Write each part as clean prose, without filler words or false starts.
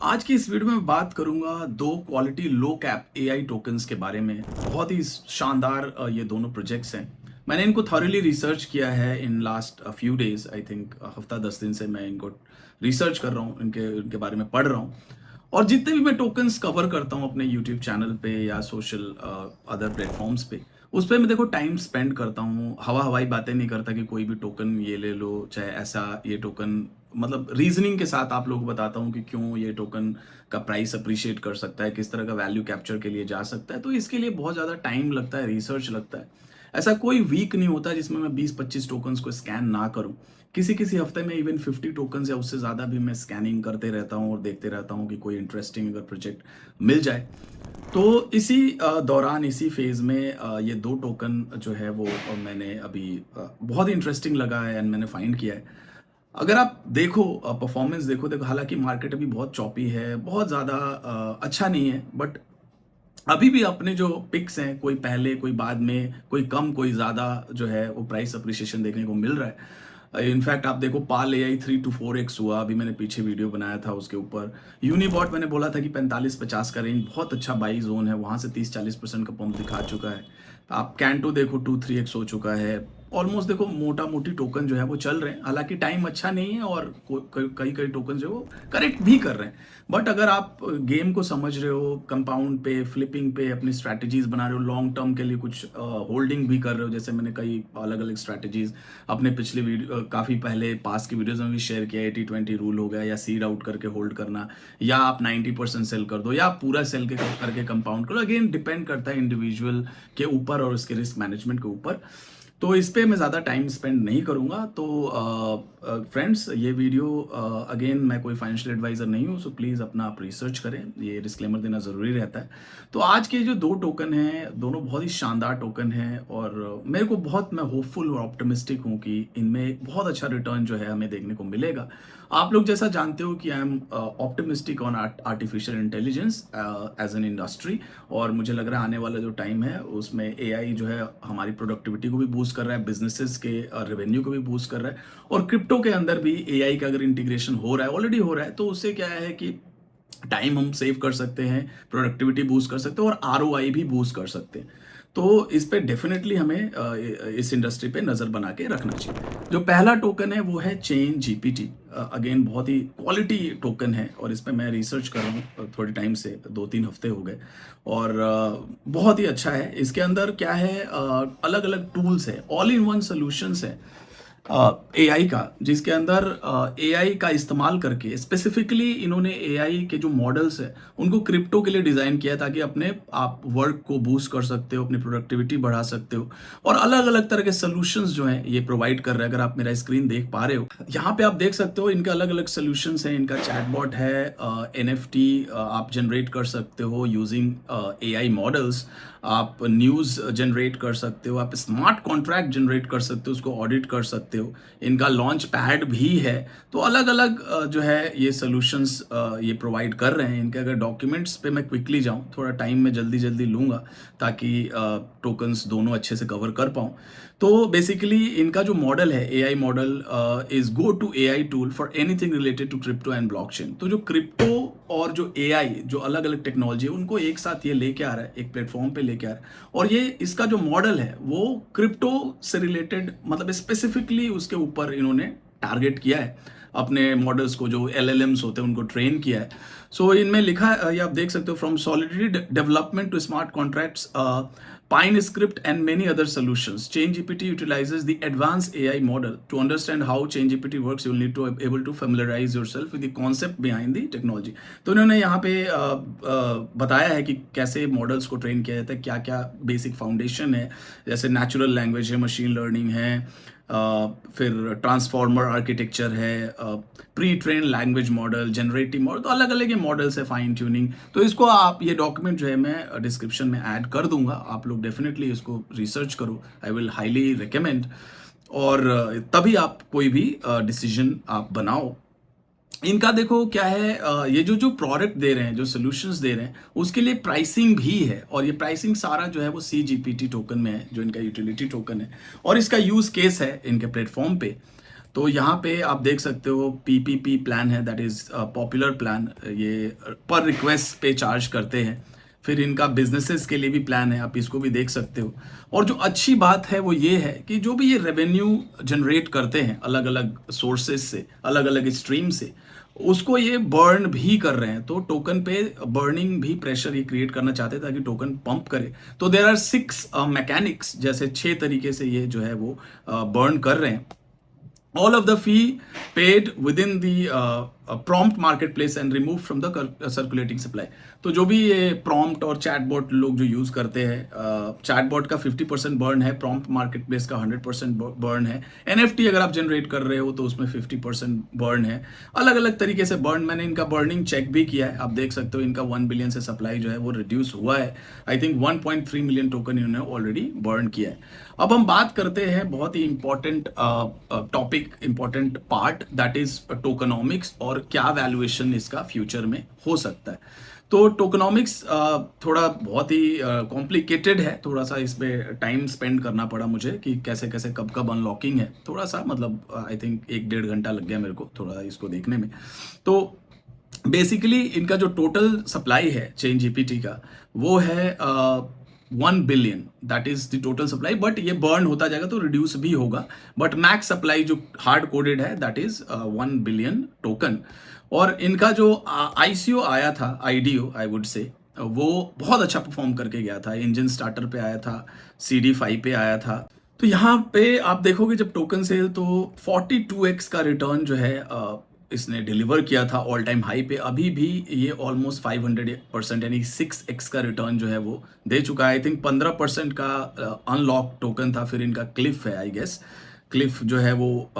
आज की इस वीडियो में बात करूंगा दो क्वालिटी लो कैप एआई टोकन्स के बारे में। बहुत ही शानदार ये दोनों प्रोजेक्ट्स हैं। मैंने इनको थॉरली रिसर्च किया है in last few days. I think हफ्ता 10 दिन से मैं इनको रिसर्च कर रहा हूँ, इनके इनके बारे में पढ़ रहा हूँ। और जितने भी मैं टोकन्स कवर करता हूँ अपने यूट्यूब चैनल पे या सोशल अदर प्लेटफॉर्म्स पे, उस पर मैं देखो टाइम स्पेंड करता हूँ। हवाई बातें नहीं करता कि कोई भी टोकन ये ले लो, चाहे ऐसा ये टोकन, मतलब रीजनिंग के साथ आप लोग बताता हूँ कि क्यों ये टोकन का प्राइस अप्रिशिएट कर सकता है, किस तरह का वैल्यू कैप्चर के लिए जा सकता है। तो इसके लिए बहुत ज़्यादा टाइम लगता है, रिसर्च लगता है। ऐसा कोई वीक नहीं होता जिसमें मैं 20-25 टोकन्स को स्कैन ना करूं। किसी किसी हफ्ते में इवन 50 टोकन्स या उससे ज़्यादा भी मैं स्कैनिंग करते रहता हूं और देखते रहता हूं कि कोई इंटरेस्टिंग अगर प्रोजेक्ट मिल जाए। तो इसी दौरान, इसी फेज में ये दो टोकन जो है वो मैंने अभी बहुत ही इंटरेस्टिंग लगा है एंड मैंने फाइंड किया है। अगर आप देखो परफॉर्मेंस देखो, हालांकि मार्केट अभी बहुत चॉपी है, बहुत ज़्यादा अच्छा नहीं है, बट अभी भी अपने जो पिक्स हैं, कोई पहले कोई बाद में, कोई कम कोई ज़्यादा, जो है वो प्राइस अप्रिशिएशन देखने को मिल रहा है। इनफैक्ट आप देखो पाल एआई 3 to 4x हुआ, अभी मैंने पीछे वीडियो बनाया था उसके ऊपर। यूनिबॉट मैंने बोला था कि 45-50 का रेंज बहुत अच्छा बाई जोन है, वहां से 30-40% का पंप दिखा चुका है। आप कैंटो देखो 2-3x हो चुका है। ऑलमोस्ट देखो मोटा मोटी टोकन जो है वो चल रहे हैं, हालांकि टाइम अच्छा नहीं है और कई कई टोकन जो है वो करेक्ट भी कर रहे हैं। बट अगर आप गेम को समझ रहे हो, कंपाउंड पे, फ्लिपिंग पे अपनी स्ट्रैटेजीज बना रहे हो, लॉन्ग टर्म के लिए कुछ होल्डिंग भी कर रहे हो, जैसे मैंने कई अलग अलग स्ट्रैटेजीज अपने पिछले वीडियो, काफी पहले पास की वीडियोज में भी शेयर किया। 80-20 रूल हो गया, या सीड आउट करके होल्ड करना, या आप 90% सेल कर दो, या आप पूरा सेल करके कंपाउंड करो। अगेन डिपेंड करता है इंडिविजुअल के ऊपर और उसके रिस्क मैनेजमेंट के ऊपर। तो इस पे मैं ज़्यादा टाइम स्पेंड नहीं करूँगा। तो फ्रेंड्स, ये वीडियो, अगेन मैं कोई फाइनेंशियल एडवाइज़र नहीं हूँ, सो प्लीज़ अपना आप रिसर्च करें, ये डिस्क्लेमर देना ज़रूरी रहता है। तो आज के जो दो टोकन हैं, दोनों बहुत ही शानदार टोकन हैं, और मेरे को बहुत, मैं होपफुल और ऑप्टिमिस्टिक हूँ कि इनमें एक बहुत अच्छा रिटर्न जो है हमें देखने को मिलेगा। आप लोग जैसा जानते हो कि I am optimistic on artificial intelligence as an industry. और मुझे लग रहा है आने वाला जो टाइम है उसमें एआई जो है हमारी प्रोडक्टिविटी को भी बूस्ट कर रहा है, बिजनेसेस के रेवेन्यू को भी बूस्ट कर रहा है। और क्रिप्टो के अंदर भी एआई का अगर इंटीग्रेशन हो रहा है, ऑलरेडी हो रहा है, तो उससे क्या है कि टाइम हम सेव कर सकते हैं, प्रोडक्टिविटी बूस्ट कर सकते हैं, और आरओआई भी बूस्ट कर सकते हैं। तो इस पे डेफिनेटली हमें इस इंडस्ट्री पे नजर बना के रखना चाहिए। जो पहला टोकन है वो है चेन जीपीटी। अगेन बहुत ही क्वालिटी टोकन है, और इस पे मैं रिसर्च कर रहा हूँ थोड़े टाइम से, 2-3 हफ्ते हो गए। और बहुत ही अच्छा है। इसके अंदर क्या है, अलग अलग टूल्स है, ऑल इन वन सॉल्यूशंस है एआई का, जिसके अंदर एआई का इस्तेमाल करके स्पेसिफिकली इन्होंने एआई के जो मॉडल्स है उनको क्रिप्टो के लिए डिजाइन किया है, ताकि अपने आप वर्क को बूस्ट कर सकते हो, अपनी प्रोडक्टिविटी बढ़ा सकते हो। और अलग अलग तरह के सोल्यूशंस जो हैं ये प्रोवाइड कर रहे हैं। अगर आप मेरा स्क्रीन देख पा रहे हो, यहाँ पे आप देख सकते हो इनके अलग अलग सोल्यूशंस हैं। इनका चैटबॉट है, एनएफटी आप जनरेट कर सकते हो यूजिंग एआई मॉडल्स। आप न्यूज़ जनरेट कर सकते हो, आप स्मार्ट कॉन्ट्रैक्ट जनरेट कर सकते हो, उसको ऑडिट कर सकते हो। इनका लॉन्च पैड भी है। तो अलग अलग जो है ये सोल्यूशंस ये प्रोवाइड कर रहे हैं। इनके अगर डॉक्यूमेंट्स पे मैं क्विकली जाऊं, थोड़ा टाइम में जल्दी जल्दी लूंगा ताकि टोकन्स दोनों अच्छे से कवर कर पाऊं। तो बेसिकली इनका जो मॉडल है, AI model is go to AI tool for anything related to crypto and blockchain. तो जो क्रिप्टो और जो एआई, जो अलग अलग टेक्नोलॉजी है, उनको एक साथ ये लेके आ रहा है, एक प्लेटफॉर्म पे लेके आ रहा है। और ये इसका जो मॉडल है वो क्रिप्टो से रिलेटेड, मतलब स्पेसिफिकली उसके ऊपर इन्होंने टारगेट किया है अपने मॉडल्स को, जो एलएलएम्स होते हैं उनको ट्रेन किया है। सो इनमें लिखा है, ये आप देख सकते हो, from Solidity development to smart contracts, Pine Script and many other solutions. ChainGPT utilizes the advanced AI model. To understand how ChainGPT works, you'll need to be able to familiarize yourself with the concept behind the technology. तो इन्होंने यहाँ पे बताया है कि कैसे models को train किया जाता है, क्या क्या बेसिक फाउंडेशन है, जैसे नेचुरल लैंग्वेज है, मशीन लर्निंग है, फिर ट्रांसफॉर्मर आर्किटेक्चर है, pre train language model, generative model, तो अलग अलग ये मॉडल्स है, फाइन ट्यूनिंग। तो इसको आप, ये डॉक्यूमेंट जो है मैं डिस्क्रिप्शन में ऐड कर दूंगा, आप लोग डेफिनेटली इसको रिसर्च करो, आई विल हाईली रिकमेंड। और तभी आप कोई भी डिसीजन आप बनाओ। इनका देखो क्या है, ये जो जो प्रोडक्ट दे रहे हैं, जो सोल्यूशंस दे रहे हैं, उसके लिए प्राइसिंग भी है। और ये प्राइसिंग सारा जो है वो CGPT टोकन में है, जो इनका यूटिलिटी टोकन है, और इसका यूज केस है इनके प्लेटफॉर्म पे। तो यहाँ पे आप देख सकते हो पीपीपी प्लान है, दैट इज पॉपुलर प्लान, ये पर रिक्वेस्ट पे चार्ज करते हैं। फिर इनका बिजनेसेस के लिए भी प्लान है, आप इसको भी देख सकते हो। और जो अच्छी बात है वो ये है कि जो भी ये रेवेन्यू जनरेट करते हैं अलग अलग सोर्सेस से, अलग अलग स्ट्रीम से, उसको ये बर्न भी कर रहे हैं। तो टोकन पे बर्निंग भी प्रेशर ये क्रिएट करना चाहते हैं ताकि टोकन पंप करे। तो देर आर 6 मैकेनिक्स, जैसे 6 तरीके से ये जो है वो बर्न कर रहे हैं। All of the fee paid within the prompt marketplace and removed from the circulating supply। तो जो भी ये prompt और chatbot लोग जो यूज करते हैं, chatbot का 50% बर्न है, prompt marketplace का 100% बर्न है, NFT अगर आप जनरेट कर रहे हो तो उसमें 50% बर्न है। अलग अलग तरीके से बर्न, मैंने इनका बर्निंग चेक भी किया है, आप देख सकते हो इनका 1 बिलियन से सप्लाई जो है वो रिड्यूस हुआ है। आई थिंक 1.3 मिलियन टोकन इन्होंने ऑलरेडी बर्न किया है। अब हम बात करते हैं बहुत ही important topic, important part, that is tokenomics और क्या वैल्यूएशन इसका फ्यूचर में हो सकता है। तो टोकनॉमिक्स थोड़ा बहुत ही कॉम्प्लिकेटेड है, थोड़ा सा इस पे टाइम स्पेंड करना पड़ा मुझे कि कैसे कैसे कब कब अनलॉकिंग है, थोड़ा सा मतलब आई थिंक 1-1.5 घंटा लग गया मेरे को थोड़ा इसको देखने में। तो बेसिकली इनका जो टोटल सप्लाई है चेन जीपीटी का वो है 1 billion, that is the total supply. But ये बर्न होता जाएगा तो रिड्यूस भी होगा, बट मैक्स सप्लाई जो हार्ड कोडेड है दैट इज 1 बिलियन टोकन। और इनका जो आईसीओ आया था, आईडीओ आई वुड से, वो बहुत अच्छा परफॉर्म करके गया था। इंजन स्टार्टर पे आया था, CD5 पे आया था। तो यहाँ पे आप देखोगे जब टोकन सेल तो 42x का रिटर्न जो है इसने डिलीवर किया था ऑल टाइम हाई पे। अभी भी ये ऑलमोस्ट 500% यानी 6x का रिटर्न जो है वो दे चुका है। आई थिंक 15% का अनलॉक टोकन था, फिर इनका क्लिफ है, आई गेस क्लिफ जो है वो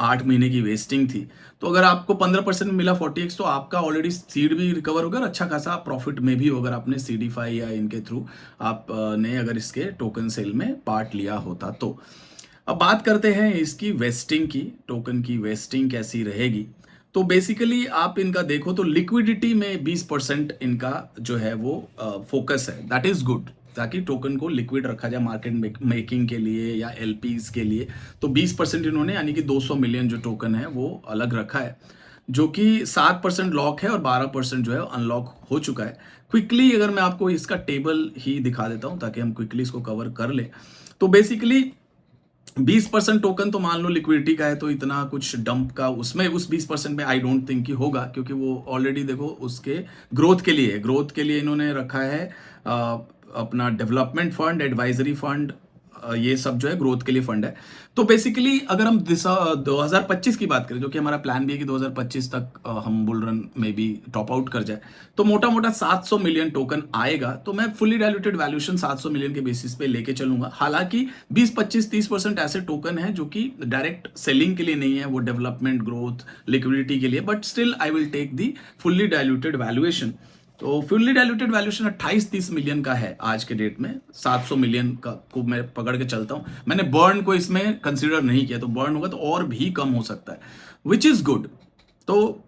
8 महीने की वेस्टिंग थी। तो अगर आपको 15% मिला 40x, तो आपका ऑलरेडी सीड भी रिकवर होगा और अच्छा खासा प्रॉफिट में भी हो, अगर आपने CD5 या इनके थ्रू आप ने अगर इसके टोकन सेल में पार्ट लिया होता तो। अब बात करते हैं इसकी वेस्टिंग की, टोकन की वेस्टिंग कैसी रहेगी। तो बेसिकली आप इनका देखो तो लिक्विडिटी में 20% इनका जो है वो फोकस है, दैट इज गुड, ताकि टोकन को लिक्विड रखा जाए मार्केट मेकिंग के लिए या एलपीज के लिए। तो 20% इन्होंने यानी कि 200 मिलियन जो टोकन है वो अलग रखा है, जो कि 7% लॉक है और 12% जो है अनलॉक हो चुका है। क्विकली अगर मैं आपको इसका टेबल ही दिखा देता हूं ताकि हम क्विकली इसको कवर कर ले। तो बेसिकली 20% टोकन तो मान लो लिक्विडिटी का है, तो इतना कुछ डंप का उसमें उस 20% में आई डोंट थिंक कि होगा, क्योंकि वो ऑलरेडी देखो उसके ग्रोथ के लिए इन्होंने रखा है अपना डेवलपमेंट फंड, एडवाइजरी फंड, ये सब जो है ग्रोथ के लिए फंड है। तो बेसिकली अगर हम 2025 की बात करें, जो कि हमारा प्लान भी है कि 2025 तक हम बुल रन में भी टॉप आउट कर जाए, तो मोटा मोटा 700 मिलियन टोकन आएगा। तो मैं फुली डायल्यूटेड वैल्यूएशन 700 मिलियन के बेसिस पे लेके चलूंगा। हालांकि 20-25-30% ऐसे टोकन है जो कि डायरेक्ट सेलिंग के लिए नहीं है, वो डेवलपमेंट, ग्रोथ, लिक्विडिटी के लिए, but still I will take the fully diluted valuation. तो फुल्ली डायल्यूटेड वैल्यूएशन 28-30 मिलियन का है आज के डेट में। 700 मिलियन का को मैं पकड़ के चलता हूं। मैंने बर्न को इसमें कंसीडर नहीं किया, तो बर्न होगा तो और भी कम हो सकता है, विच इज गुड। तो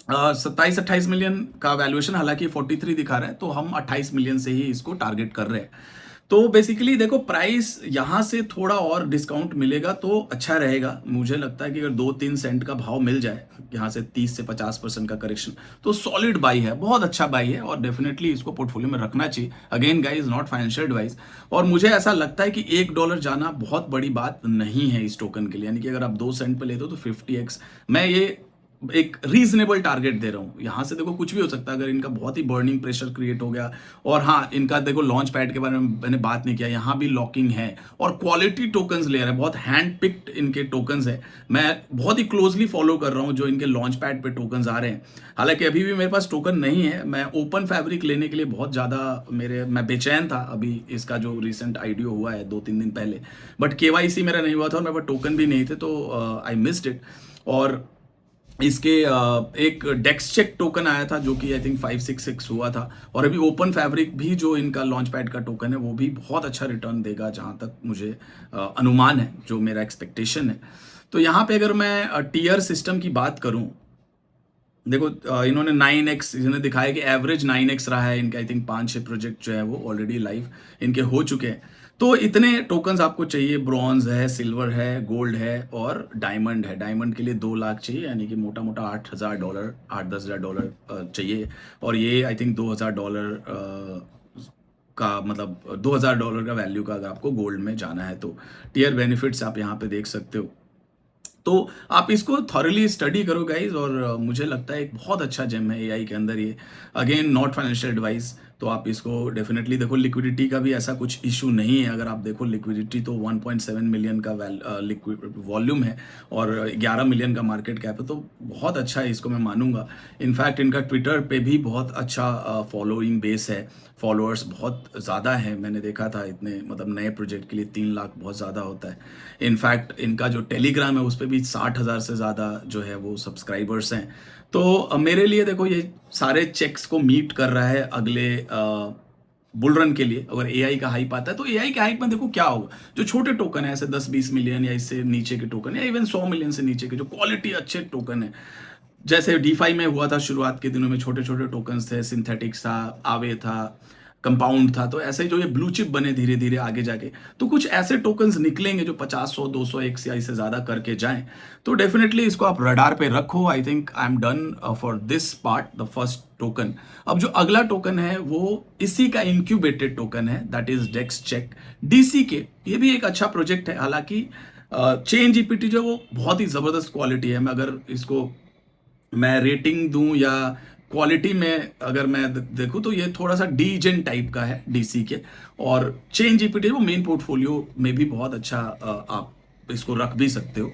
27-28 मिलियन का वैल्यूएशन, हालांकि 43 दिखा रहा है, तो हम 28 मिलियन से ही इसको टारगेट कर रहे हैं। तो बेसिकली देखो प्राइस यहां से थोड़ा और डिस्काउंट मिलेगा तो अच्छा रहेगा। मुझे लगता है कि अगर 2-3 सेंट का भाव मिल जाए यहां से 30 से 50% का करेक्शन, तो सॉलिड बाई है, बहुत अच्छा बाई है और डेफिनेटली इसको पोर्टफोलियो में रखना चाहिए। Again guys, not financial advice. और मुझे ऐसा लगता है कि $1 जाना बहुत बड़ी बात नहीं है इस टोकन के लिए, यानी कि अगर आप 2 सेंट पे लेते हो तो 50x, मैं ये एक रीजनेबल टारगेट दे रहा हूं। यहां से देखो कुछ भी हो सकता है, अगर इनका बहुत ही बर्निंग प्रेशर क्रिएट हो गया। और हाँ, इनका देखो लॉन्च पैड के बारे में मैंने बात नहीं किया, यहां भी लॉकिंग है और क्वालिटी टोकन्स ले रहे हैं, बहुत हैंड पिक्ड इनके टोकन्स है। मैं बहुत ही क्लोजली फॉलो कर रहा हूं जो इनके लॉन्च पैड पे टोकन्स आ रहे हैं। हालांकि अभी भी मेरे पास टोकन नहीं है, मैं ओपन फैब्रिक लेने के लिए बहुत ज्यादा मैं बेचैन था। अभी इसका जो रिसेंट आईडीओ हुआ है 2-3 दिन पहले, बट केवाईसी मेरा नहीं हुआ था और मेरे पास टोकन भी नहीं थे, तो आई मिस्ड इट। और इसके एक डेक्स चेक टोकन आया था जो कि आई थिंक 566 हुआ था। और अभी ओपन फैब्रिक भी जो इनका लॉन्च पैड का टोकन है वो भी बहुत अच्छा रिटर्न देगा, जहां तक मुझे अनुमान है, जो मेरा एक्सपेक्टेशन है। तो यहाँ पे अगर मैं टीयर सिस्टम की बात करूं, देखो इन्होंने 9x इन्होंने दिखाया कि एवरेज 9x रहा है इनका। आई थिंक 5-6 प्रोजेक्ट जो है वो ऑलरेडी लाइव इनके हो चुके हैं। तो इतने टोकन्स आपको चाहिए, ब्रॉन्ज है, सिल्वर है, गोल्ड है और डायमंड है। डायमंड के लिए 2 लाख चाहिए, यानी कि मोटा मोटा $8,000 $8-10,000 चाहिए। और ये आई थिंक $2,000 का, मतलब $2,000 का वैल्यू का, अगर आपको गोल्ड में जाना है तो टीयर बेनिफिट्स आप यहाँ पे देख सकते हो। तो आप इसको थॉरली स्टडी करो गाइज, और मुझे लगता है एक बहुत अच्छा जेम है एआई के अंदर ये। अगेन नॉट फाइनेंशियल एडवाइस, तो आप इसको डेफिनेटली देखो। लिक्विडिटी का भी ऐसा कुछ इशू नहीं है। अगर आप देखो लिक्विडिटी तो 1.7 मिलियन का लिक्विड वॉल्यूम है और 11 मिलियन का मार्केट कैप है, तो बहुत अच्छा है, इसको मैं मानूंगा। इनफैक्ट इनका ट्विटर पे भी बहुत अच्छा फॉलोइंग बेस है, फॉलोअर्स बहुत ज़्यादा है। मैंने देखा था इतने, मतलब नए प्रोजेक्ट के लिए 3 लाख बहुत ज़्यादा होता है। इनफैक्ट इनका जो टेलीग्राम है उस पर भी 60,000 से ज़्यादा जो है वो सब्सक्राइबर्स हैं। तो मेरे लिए देखो ये सारे चेक्स को मीट कर रहा है अगले बुल रन के लिए। अगर एआई का हाइप आता है तो एआई के हाइप में देखो क्या होगा। जो छोटे टोकन है, ऐसे 10-20 मिलियन या इससे नीचे के टोकन, या इवन 100 मिलियन से नीचे के जो क्वालिटी अच्छे टोकन है, जैसे डीफाई में हुआ था शुरुआत के दिनों में, छोटे छोटे टोकन्स थे, सिंथेटिक्स था, आवे था, कंपाउंड था। तो ऐसे ही जो ये ब्लू चिप बने धीरे धीरे आगे जाके, तो कुछ ऐसे टोकन्स निकलेंगे जो 50, 100, 200 एक्स या इससे ज्यादा करके जाएं। तो डेफिनेटली इसको आप रडार पे रखो। I think I am done for this part, the first token. अब जो अगला टोकन है वो इसी का इंक्यूबेटेड टोकन है, that is dex check DC के। ये भी एक अच्छा प्रोजेक्ट है। हालांकि चेन जीपीटी जो वो बहुत ही जबरदस्त क्वालिटी है। मैं अगर इसको मैं रेटिंग दूं या क्वालिटी में अगर मैं देखूं तो ये थोड़ा सा डीजेन टाइप का है डीसी के। और चेन जीपीटी वो मेन पोर्टफोलियो में भी बहुत अच्छा आप इसको रख भी सकते हो।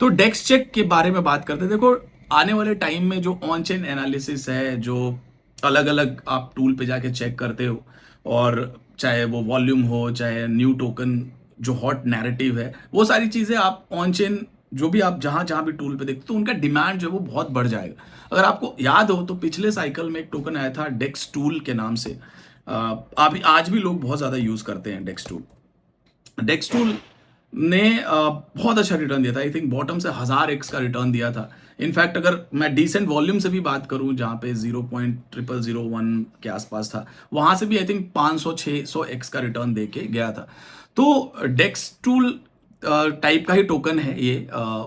तो डेक्स चेक के बारे में बात करते हैं। देखो आने वाले टाइम में जो ऑन चेन एनालिसिस है, जो अलग अलग आप टूल पे जाके चेक करते हो, और चाहे वो वॉल्यूम हो, चाहे न्यू टोकन, जो हॉट नैरेटिव है, वो सारी चीजें आप ऑन चेन जो भी आप जहां जहां भी टूल पे देखते हो, तो उनका डिमांड जो है वो बहुत बढ़ जाएगा। अगर आपको याद हो तो पिछले साइकिल में एक टोकन आया था डेक्स टूल के नाम से। अभी आज भी लोग बहुत ज्यादा यूज करते हैं डेक्स टूल। डेक्स टूल ने बहुत अच्छा रिटर्न दिया था। आई थिंक बॉटम से 1000x का रिटर्न दिया था। इनफैक्ट अगर मैं डिसेंट वॉल्यूम से भी बात करूं, जहां पे 0.0001 के आसपास था, वहां से भी आई थिंक 500-600x का रिटर्न दे के गया था। तो डेक्स टूल टाइप का ही टोकन है ये,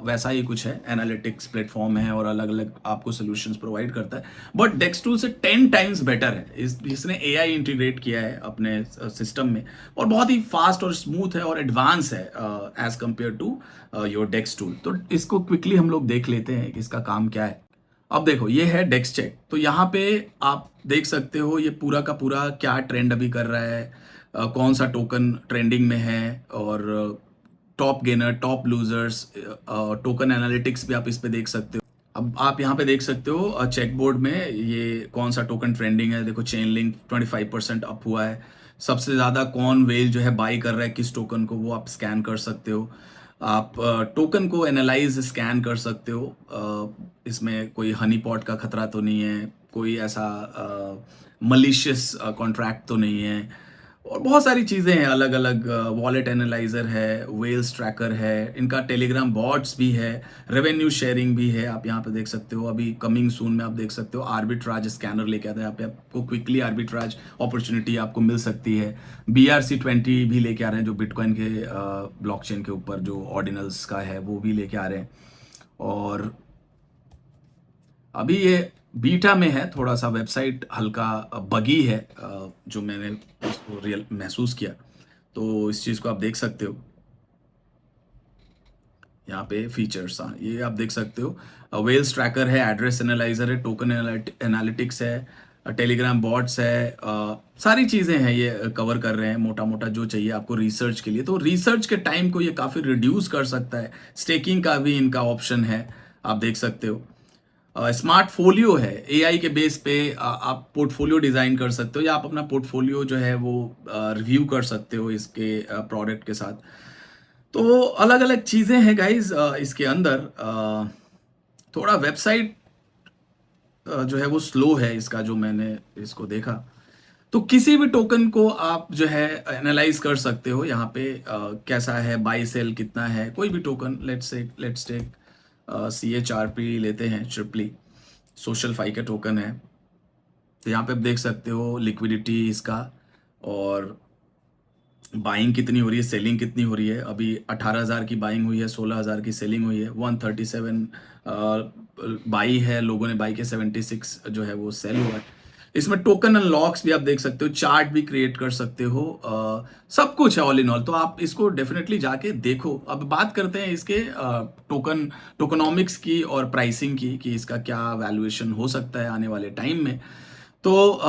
वैसा ही कुछ है, एनालिटिक्स प्लेटफॉर्म है और अलग अलग आपको सॉल्यूशंस प्रोवाइड करता है। बट डेक्स टूल से 10 टाइम्स बेटर है। इसने एआई इंटीग्रेट किया है अपने सिस्टम में, और बहुत ही फास्ट और स्मूथ है और एडवांस है as compare to your dex tool. तो इसको क्विकली हम लोग देख लेते हैं कि इसका काम क्या है। अब देखो ये है डेक्स चेक। तो यहाँ पे आप देख सकते हो ये पूरा का पूरा क्या ट्रेंड अभी कर रहा है, कौन सा टोकन ट्रेंडिंग में है, और top gainer, top losers, token analytics भी आप इस पे देख सकते हो। अब आप यहाँ पे देख सकते हो चेकबोर्ड में ये कौन सा टोकन ट्रेंडिंग है। देखो चेन लिंक 25% अप हुआ है। सबसे ज्यादा कौन वेल जो है बाई कर रहा है किस टोकन को, वो आप स्कैन कर सकते हो। आप टोकन को एनालाइज स्कैन कर सकते हो। इसमें कोई हनी पॉट का खतरा तो नहीं है, कोई ऐसा मलिशियस कॉन्ट्रैक्ट तो नहीं है, और बहुत सारी चीज़ें हैं अलग अलग। वॉलेट एनालाइजर है, वेल्स ट्रैकर है, इनका टेलीग्राम बॉट्स भी है, रेवेन्यू शेयरिंग भी है। आप यहाँ पे देख सकते हो। अभी कमिंग सून में आप देख सकते हो आर्बिट्राज स्कैनर लेके आता है। यहाँ पे आपको क्विकली आर्बिट्राज अपॉर्चुनिटी आपको मिल सकती है। BRC20 भी लेके आ रहे हैं, जो बिटकॉइन के ब्लॉकचेन के ऊपर जो ऑर्डिनल्स का है वो भी लेके आ रहे हैं। और अभी ये बीटा में है, थोड़ा सा वेबसाइट हल्का बगी है, जो मैंने इसको रियल महसूस किया। तो इस चीज़ को आप देख सकते हो यहाँ पे फीचर्स। हाँ ये आप देख सकते हो, वेल्स ट्रैकर है, एड्रेस एनालाइजर है, टोकन एनालिटिक्स है, टेलीग्राम बॉट्स है, सारी चीज़ें हैं ये कवर कर रहे हैं मोटा मोटा जो चाहिए आपको रिसर्च के लिए। तो रिसर्च के टाइम को ये काफ़ी रिड्यूस कर सकता है। स्टेकिंग का भी इनका ऑप्शन है, आप देख सकते हो। स्मार्ट फोलियो है, एआई के बेस पे आप पोर्टफोलियो डिजाइन कर सकते हो, या आप अपना पोर्टफोलियो जो है वो रिव्यू कर सकते हो इसके प्रोडक्ट के साथ। तो अलग अलग चीजें हैं गाइज इसके अंदर। थोड़ा वेबसाइट जो है वो स्लो है इसका, जो मैंने इसको देखा। तो किसी भी टोकन को आप जो है एनालाइज कर सकते हो यहाँ पे, कैसा है, बाई सेल कितना है, कोई भी टोकन। लेट्स टेक CHRP लेते हैं, ट्रिपली। सोशल फाई का टोकन है। तो यहाँ पे आप देख सकते हो लिक्विडिटी इसका, और बाइंग कितनी हो रही है, सेलिंग कितनी हो रही है। अभी 18,000 की बाइंग हुई है, 16,000 की सेलिंग हुई है, 137 बाई है, लोगों ने बाई के 76 जो है वो सेल हुआ है। इसमें टोकन अनलॉक्स भी आप देख सकते हो, चार्ट भी क्रिएट कर सकते हो, सब कुछ है ऑल इन ऑल। तो आप इसको डेफिनेटली जाके देखो। अब बात करते हैं इसके टोकनॉमिक्स की और प्राइसिंग की, कि इसका क्या वैल्यूएशन हो सकता है आने वाले टाइम में। तो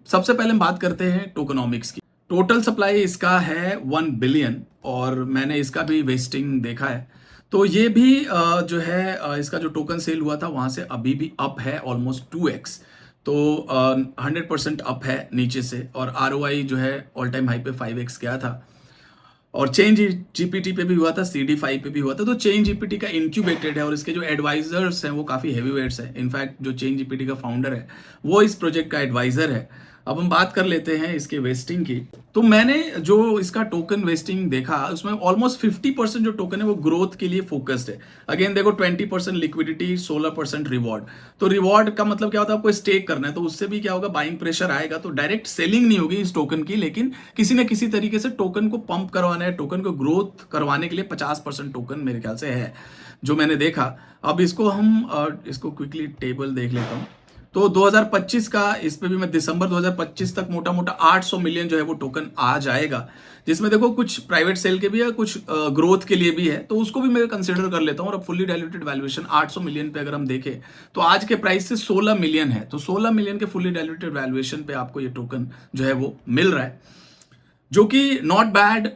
सबसे पहले हम बात करते हैं टोकनॉमिक्स की। टोटल सप्लाई इसका है 1 बिलियन, और मैंने इसका भी वेस्टिंग देखा है। तो ये भी जो है इसका जो टोकन सेल हुआ था वहां से अभी भी अप है ऑलमोस्ट 2x। तो 100% अप है नीचे से, और ROI जो है ऑल टाइम हाई पे 5x गया था। और चेन जीपीटी पे भी हुआ था, CD5 पे भी हुआ था। तो चेन जीपीटी का इंक्यूबेटेड है, और इसके जो एडवाइजर्स हैं वो काफी हैवी वेट्स हैं। इनफैक्ट जो चेन जीपीटी का फाउंडर है वो इस प्रोजेक्ट का एडवाइजर है। अब हम बात कर लेते हैं इसके वेस्टिंग की। तो मैंने जो इसका टोकन वेस्टिंग देखा उसमें ऑलमोस्ट 50% जो टोकन है वो ग्रोथ के लिए फोकस्ड है। अगेन देखो 20% लिक्विडिटी, 16% रिवॉर्ड। तो रिवॉर्ड का मतलब क्या होता है, आपको स्टेक करना है, तो उससे भी क्या होगा, बाइंग प्रेशर आएगा। तो डायरेक्ट सेलिंग नहीं होगी इस टोकन की, लेकिन किसी न किसी तरीके से टोकन को पंप करवाना है, टोकन को ग्रोथ करवाने के लिए 50% टोकन मेरे ख्याल से है जो मैंने देखा। अब इसको हम इसको क्विकली टेबल देख लेता हूँ। तो 2025 का इस पे भी मैं दिसंबर 2025 तक मोटा मोटा 800 मिलियन जो है वो टोकन आ जाएगा, जिसमें देखो कुछ प्राइवेट सेल के भी है, कुछ ग्रोथ के लिए भी है। तो उसको भी मैं कंसिडर कर लेता हूँ। और अब फुल्ली डायल्यूटेड वैल्यूएशन 800 मिलियन पे अगर हम देखें तो आज के प्राइस से 16 मिलियन है। तो 16 मिलियन के फुल्ली डायल्यूटेड वैल्यूएशन पे आपको ये टोकन जो है वो मिल रहा है, जो कि नॉट बैड,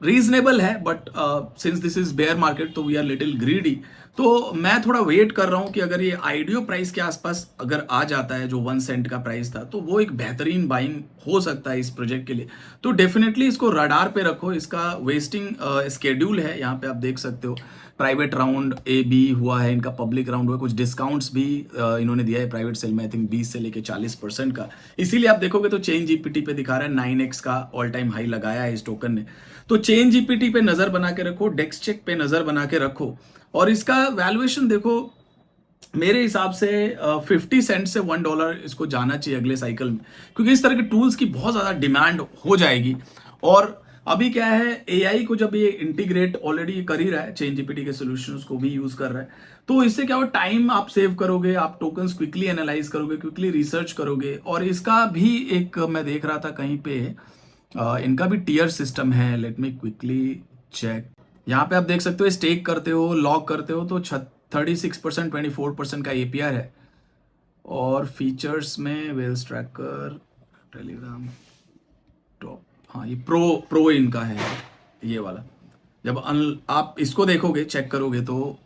रीजनेबल है। But since this is bear market तो वी आर लिटिल ग्रीडी। तो मैं थोड़ा वेट कर रहा हूं कि अगर ये आईडीओ प्राइस के आसपास अगर आ जाता है, जो 1 सेंट का प्राइस था, तो वो एक बेहतरीन बाइंग हो सकता है इस प्रोजेक्ट के लिए। तो डेफिनेटली इसको रडार पे रखो। इसका वेस्टिंग स्केड्यूल है, यहाँ पे आप देख सकते हो। प्राइवेट राउंड ए बी हुआ है, इनका पब्लिक राउंड हुआ है, कुछ डिस्काउंट्स भी इन्होंने दिया है प्राइवेट सेल में, आई थिंक 20 से लेके 40% का। इसीलिए आप देखोगे तो चेन जीपीटी पे दिखा रहा है 9x का ऑल टाइम हाई लगाया है इस टोकन ने। तो चेन जीपीटी पे नजर बना के रखो, डेक्स चेक पे नजर बना के रखो, और इसका वैल्यूएशन देखो। मेरे हिसाब से 50 सेंट से $1 इसको जाना चाहिए अगले साइकिल में, क्योंकि इस तरह के टूल्स की बहुत ज्यादा डिमांड हो जाएगी। और अभी क्या है, एआई को जब ये इंटीग्रेट ऑलरेडी कर ही रहा है, चेन जीपीटी के सॉल्यूशंस को भी यूज कर रहा है, तो इससे क्या हो, टाइम आप सेव करोगे, आप टोकन्स क्विकली एनालाइज करोगे, क्विकली रिसर्च करोगे। और इसका भी एक मैं देख रहा था कहीं पे, इनका भी टीयर सिस्टम है। Let me quickly check. यहाँ पे आप देख सकते हो, स्टेक करते हो, लॉक करते हो, तो 36%, 24% का एपीआर है। और फीचर्स में वेल्स ट्रैकर, टेलीग्राम टॉप, हाँ ये प्रो इनका है ये वाला। जब आप इसको देखोगे, चेक करोगे, तो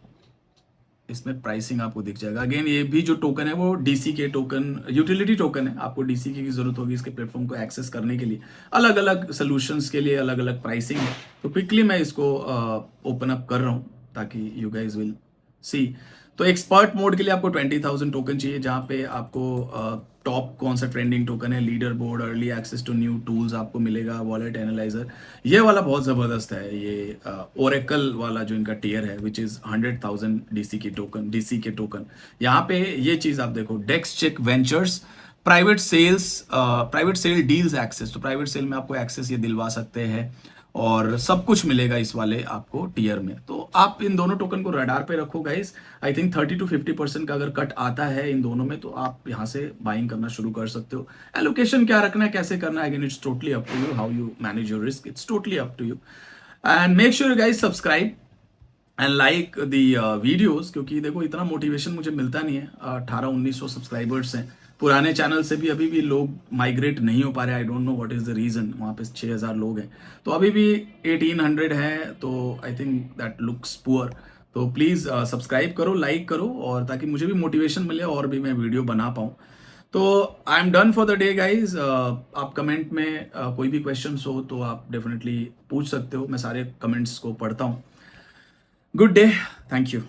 इसमें प्राइसिंग आपको दिख जाएगा। अगेन ये भी जो टोकन है वो डीसी के टोकन, यूटिलिटी टोकन है। आपको डीसी की जरूरत होगी इसके प्लेटफॉर्म को एक्सेस करने के लिए। अलग अलग सोल्यूशंस के लिए अलग अलग प्राइसिंग है। तो क्विकली मैं इसको ओपन अप कर रहा हूँ ताकि यू गाइज विल सी। तो एक्सपर्ट मोड के लिए आपको 20,000 टोकन चाहिए, जहाँ पे आपको टॉप कौन सा ट्रेंडिंग टोकन है, leader board, early access to new tools आपको मिलेगा, वॉलेट एनालाइजर। ये वाला बहुत जबरदस्त है, ये ओरेकल वाला जो इनका टीयर है, विच इज 100,000 डीसी के टोकन। यहाँ पे ये चीज आप देखो, Dex Check Ventures, private sale deals access. तो प्राइवेट सेल में आपको एक्सेस ये दिलवा सकते हैं, और सब कुछ मिलेगा इस वाले आपको टीयर में। तो आप इन दोनों टोकन को रडार पे रखो गाइस। आई थिंक 30 to 50% का अगर कट आता है इन दोनों में, तो आप यहाँ से बाइंग करना शुरू कर सकते हो। एलोकेशन क्या रखना है, कैसे करना है, again it's totally up to you, how you manage your risk, it's totally up to you. And make sure guys subscribe and like the videos, क्योंकि देखो इतना मोटिवेशन मुझे मिलता नहीं है। 1800-1900 सब्सक्राइबर्स हैं। पुराने चैनल से भी अभी भी लोग माइग्रेट नहीं हो पा रहे। I don't know what is the reason. वहाँ पे 6,000 लोग हैं, तो अभी भी 1800 है। तो I think that looks poor. तो प्लीज़ सब्सक्राइब करो, लाइक करो, और ताकि मुझे भी मोटिवेशन मिले और भी मैं वीडियो बना पाऊँ। तो आई am done for the day guys. आप कमेंट में कोई भी क्वेश्चंस हो तो आप डेफिनेटली पूछ सकते हो, मैं सारे कमेंट्स को पढ़ता हूँ। Good day, thank you.